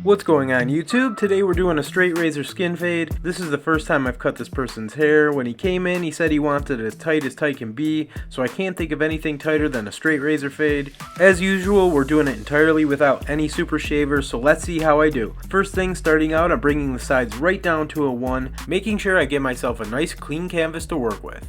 What's going on YouTube? Today we're doing a straight razor skin fade. This is the first time I've cut this person's hair. When he came in, he said he wanted it as tight can be, so I can't think of anything tighter than a straight razor fade. As usual, we're doing it entirely without any super shavers, so let's see how I do. First thing, starting out, I'm bringing the sides right down to a 1, making sure I give myself a nice clean canvas to work with.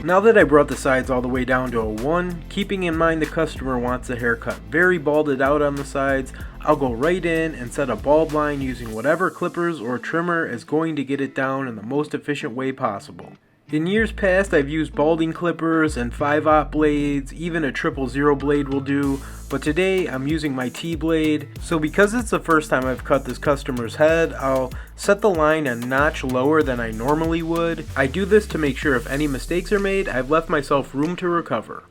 Now that I brought the sides all the way down to a 1, keeping in mind the customer wants the haircut very balded out on the sides, I'll go right in and set a bald line using whatever clippers or trimmer is going to get it down in the most efficient way possible. In years past, I've used balding clippers and 5/0 blades, even a 000 blade will do, but today I'm using my T-blade. So because it's the first time I've cut this customer's head, I'll set the line a notch lower than I normally would. I do this to make sure if any mistakes are made, I've left myself room to recover.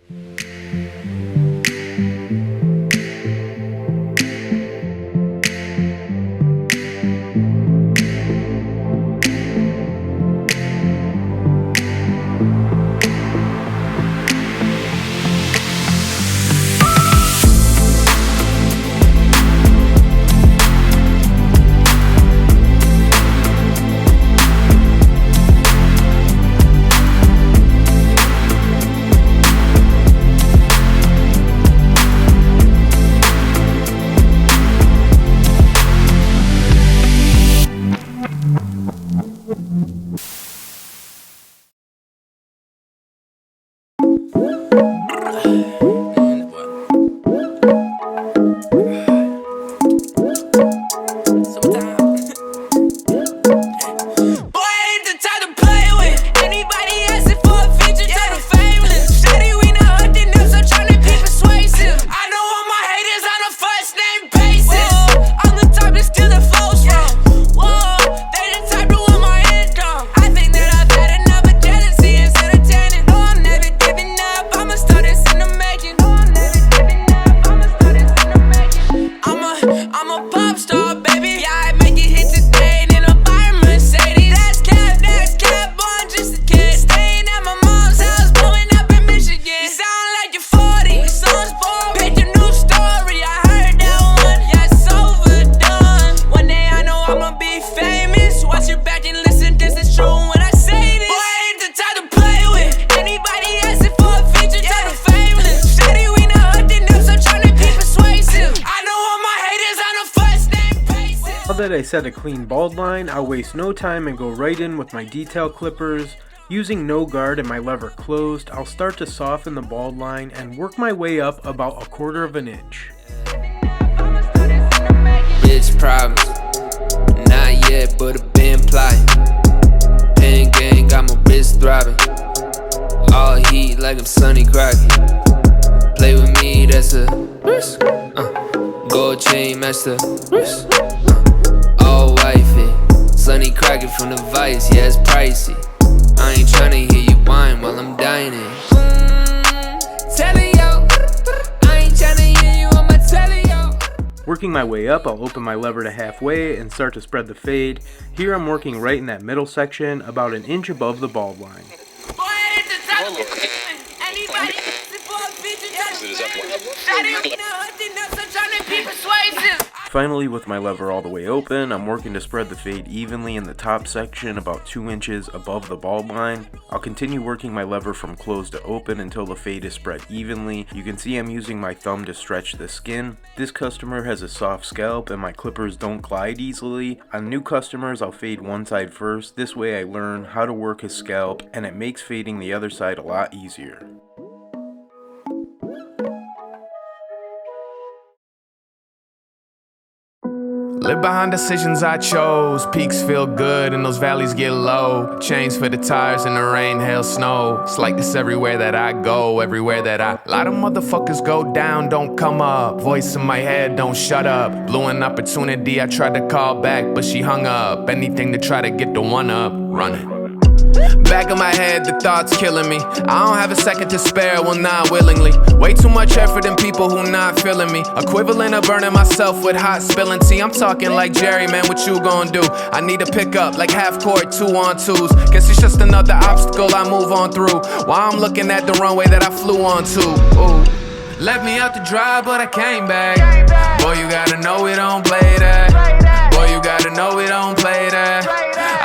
Now that I set a clean bald line, I'll waste no time and go right in with my detail clippers. Using no guard and my lever closed, I'll start to soften the bald line and work my way up about 1/4 inch. Bitch problems, not yet, but I've been plotting. Pen gang got my wrist throbbing. All heat like I'm Sonny Crockett. Play with me, that's a risk. Gold chain master. All wifey, Sonny Crockett from the Vice, yeah, it's pricey. I ain't tryna hear you whine while I'm dining. Telling yo, I ain't tryna hear you on my telly, yo. Working my way up, I'll open my lever to halfway and start to spread the fade. Here I'm working right in that middle section, about 1 inch above the bald line. Boy, Finally, with my lever all the way open, I'm working to spread the fade evenly in the top section about 2 inches above the bulb line. I'll continue working my lever from closed to open until the fade is spread evenly. You can see I'm using my thumb to stretch the skin. This customer has a soft scalp and my clippers don't glide easily. On new customers, I'll fade one side first. This way I learn how to work his scalp and it makes fading the other side a lot easier. Live behind decisions I chose. Peaks feel good and those valleys get low. Chains for the tires in the rain, hail, snow. It's like this everywhere that I go, everywhere that I. A lot of motherfuckers go down, don't come up. Voice in my head, don't shut up. Blew an opportunity, I tried to call back, but she hung up. Anything to try to get the one up, run it. Back of my head, the thoughts killing me. I don't have a second to spare, well not willingly. Way too much effort in people who not feeling me. Equivalent of burning myself with hot spilling tea. I'm talking like Jerry, man, what you gon' do? I need a pickup, like half court, 2-on-2s. Guess it's just another obstacle I move on through. While I'm looking at the runway that I flew onto. Ooh. Left me out to dry, but I came back. Boy, you gotta know we don't play that. Boy, you gotta know we don't play that.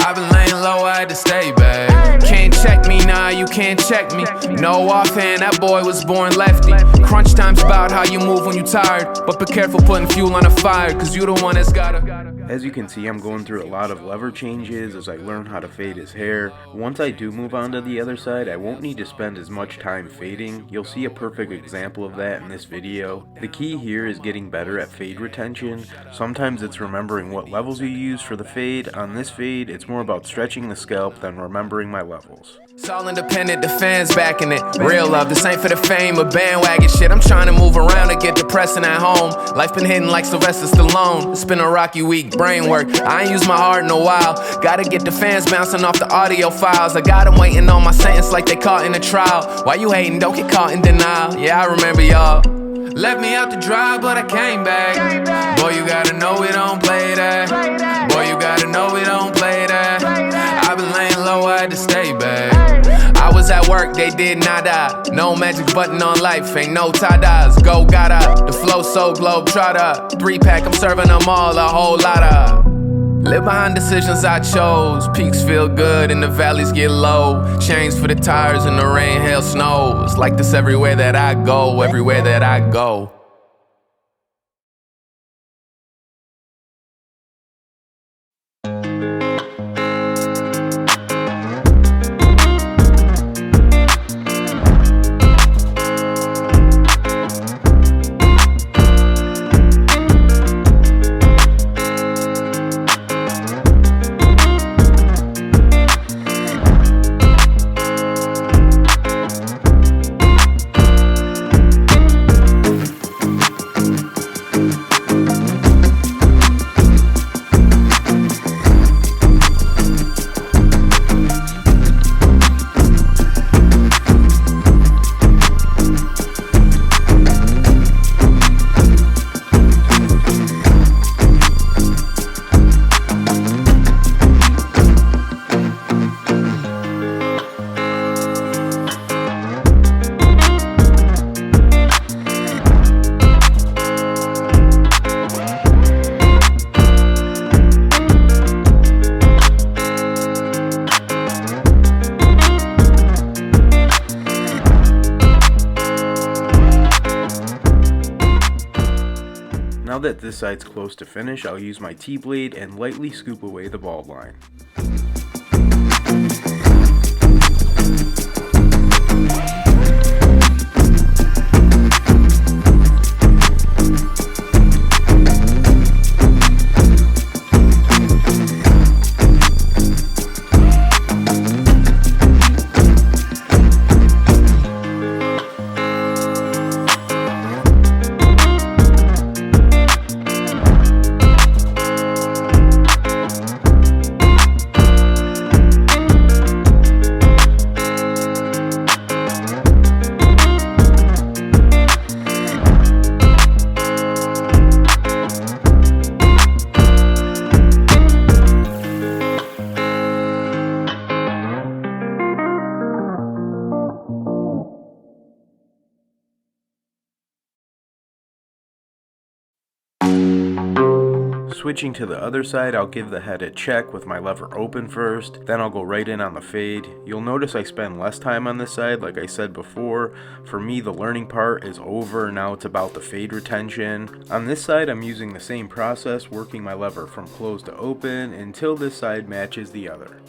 I've been laying low, I had to stay back. Can't check me, nah, you can't check me. No offhand, that boy was born lefty. Crunch time's about how you move when you tired. But be careful putting fuel on a fire, cause you the one that's gotta. As you can see, I'm going through a lot of lever changes as I learn how to fade his hair. Once I do move on to the other side, I won't need to spend as much time fading. You'll see a perfect example of that in this video. The key here is getting better at fade retention. Sometimes it's remembering what levels you use for the fade. On this fade, it's more about stretching the scalp than remembering my levels. It's all independent, the fans backing it. Real love, this ain't for the fame or bandwagon shit. I'm trying to move around and get depressing at home. Life been hitting like Sylvester Stallone. It's been a rocky week, brain work. I ain't used my heart in a while. Gotta get the fans bouncing off the audio files. I got them waiting on my sentence like they caught in a trial. Why you hating? Don't get caught in denial. Yeah, I remember y'all. Left me out to dry, but I came back. Boy, you gotta know we don't play that. Boy, you gotta know we don't play that. I've been laying low, I had to stay back. I was at work, they did nada. No magic button on life, ain't no tie-dyes. Go gotta, the flow so globe trotter. 3-pack, I'm serving them all, a whole lotta. Live behind decisions I chose. Peaks feel good and the valleys get low. Chains for the tires in the rain, hail, snow. It's like this everywhere that I go, everywhere that I go. Now that this side's close to finish, I'll use my T-blade and lightly scoop away the bulb line. Switching to the other side, I'll give the head a check with my lever open first, then I'll go right in on the fade. You'll notice I spend less time on this side, like I said before. For me, the learning part is over, now it's about the fade retention. On this side, I'm using the same process, working my lever from closed to open until this side matches the other.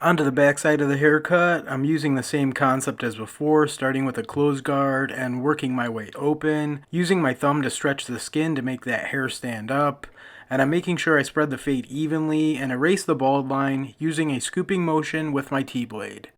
Onto the back side of the haircut, I'm using the same concept as before, starting with a closed guard and working my way open, using my thumb to stretch the skin to make that hair stand up, and I'm making sure I spread the fade evenly and erase the bald line using a scooping motion with my T-blade.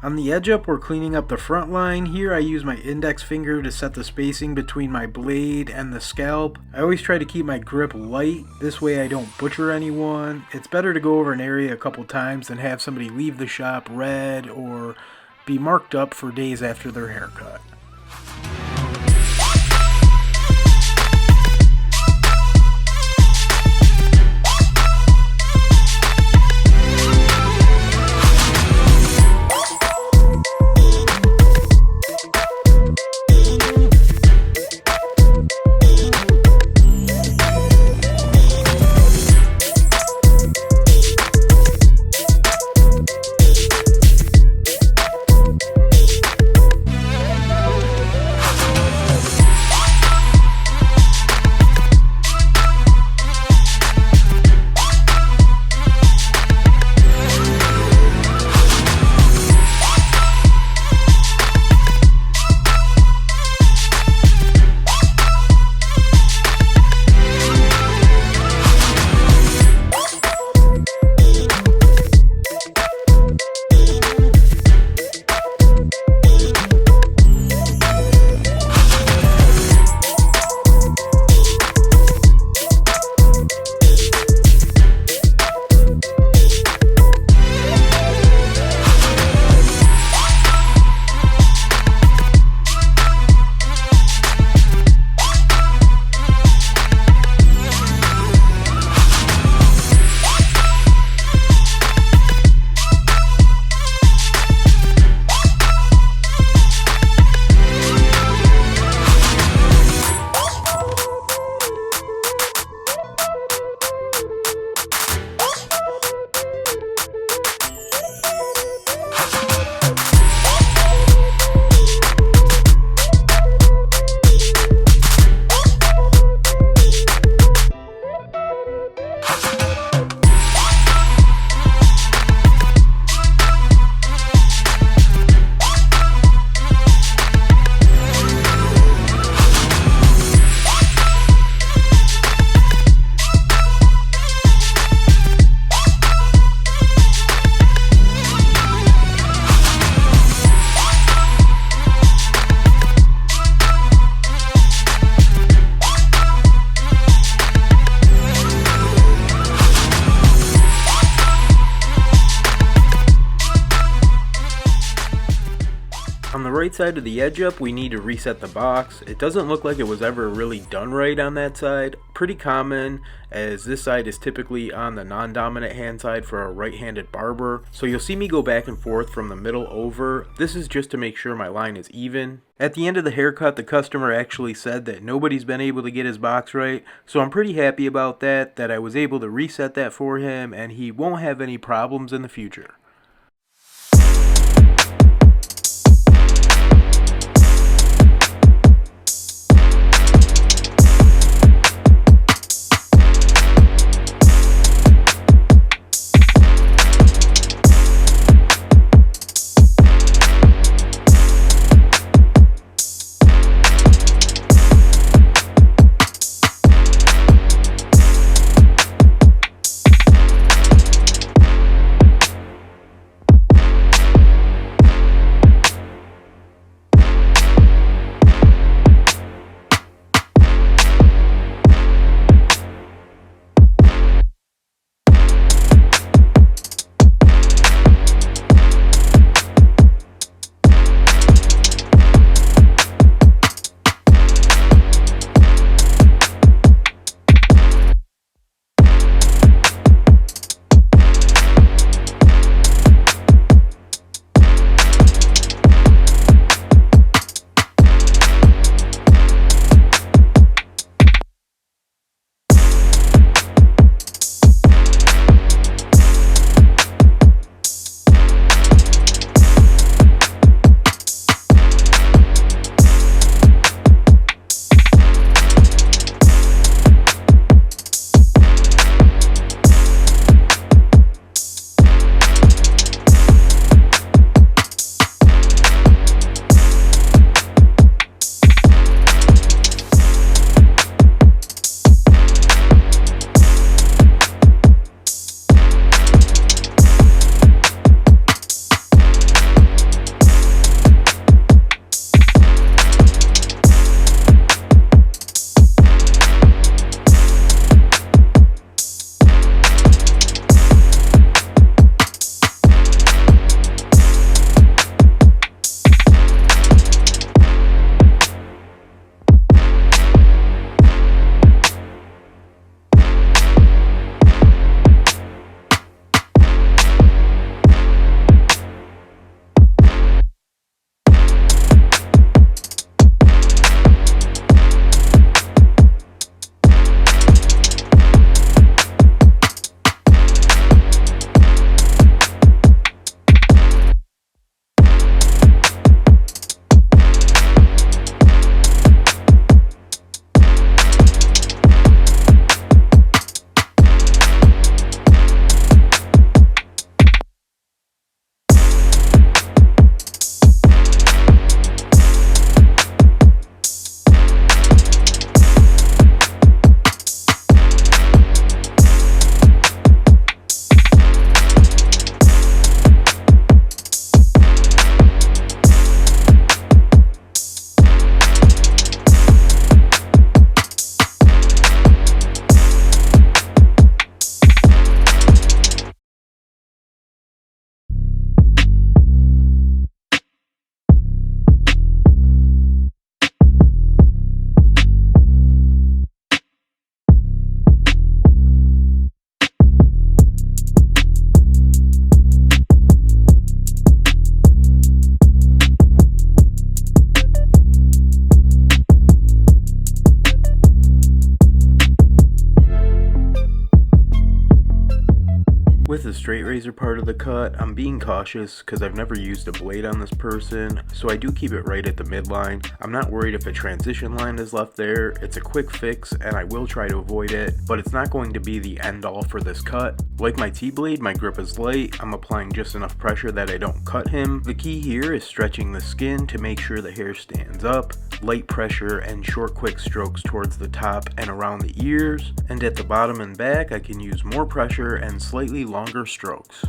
On the edge up, we're cleaning up the front line. Here I use my index finger to set the spacing between my blade and the scalp. I always try to keep my grip light, this way I don't butcher anyone. It's better to go over an area a couple times than have somebody leave the shop red or be marked up for days after their haircut. On the right side of the edge up, we need to reset the box. It doesn't look like it was ever really done right on that side. Pretty common, as this side is typically on the non-dominant hand side for a right-handed barber. So you'll see me go back and forth from the middle over. This is just to make sure my line is even. At the end of the haircut, the customer actually said that nobody's been able to get his box right. So I'm pretty happy about that I was able to reset that for him and he won't have any problems in the future. With the straight razor part of the cut, I'm being cautious because I've never used a blade on this person, so I do keep it right at the midline. I'm not worried if a transition line is left there. It's a quick fix and I will try to avoid it, but it's not going to be the end all for this cut. Like my T-blade, my grip is light. I'm applying just enough pressure that I don't cut him. The key here is stretching the skin to make sure the hair stands up, light pressure and short quick strokes towards the top and around the ears, and at the bottom and back I can use more pressure and slightly longer strokes.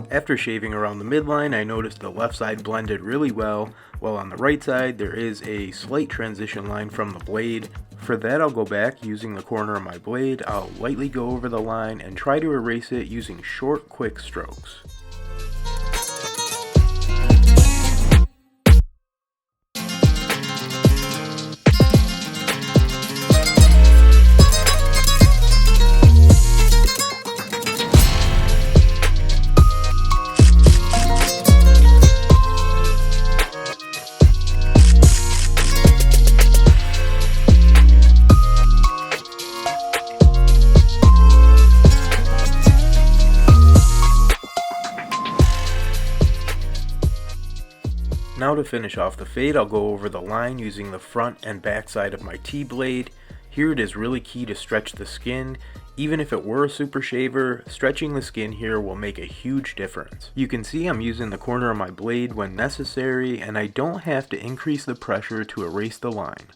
After shaving around the midline, I noticed the left side blended really well, while on the right side there is a slight transition line from the blade. For that, I'll go back using the corner of my blade. I'll lightly go over the line and try to erase it using short, quick strokes. Now to finish off the fade, I'll go over the line using the front and back side of my T-blade. Here it is really key to stretch the skin. Even if it were a super shaver, stretching the skin here will make a huge difference. You can see I'm using the corner of my blade when necessary, and I don't have to increase the pressure to erase the line.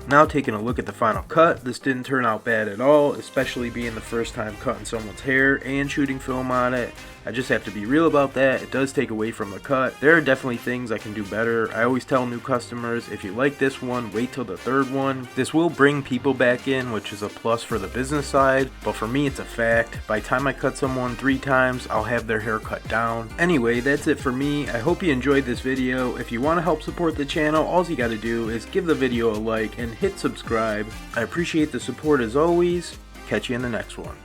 Now taking a look at the final cut, this didn't turn out bad at all, especially being the first time cutting someone's hair and shooting film on it. I just have to be real about that. It does take away from the cut. There are definitely things I can do better. I always tell new customers, if you like this one, wait till the third one. This will bring people back in, which is a plus for the business side, but for me it's a fact. By the time I cut someone 3 times, I'll have their hair cut down. Anyway, that's it for me. I hope you enjoyed this video. If you want to help support the channel, all you gotta do is give the video a like and hit subscribe. I appreciate the support as always. Catch you in the next one.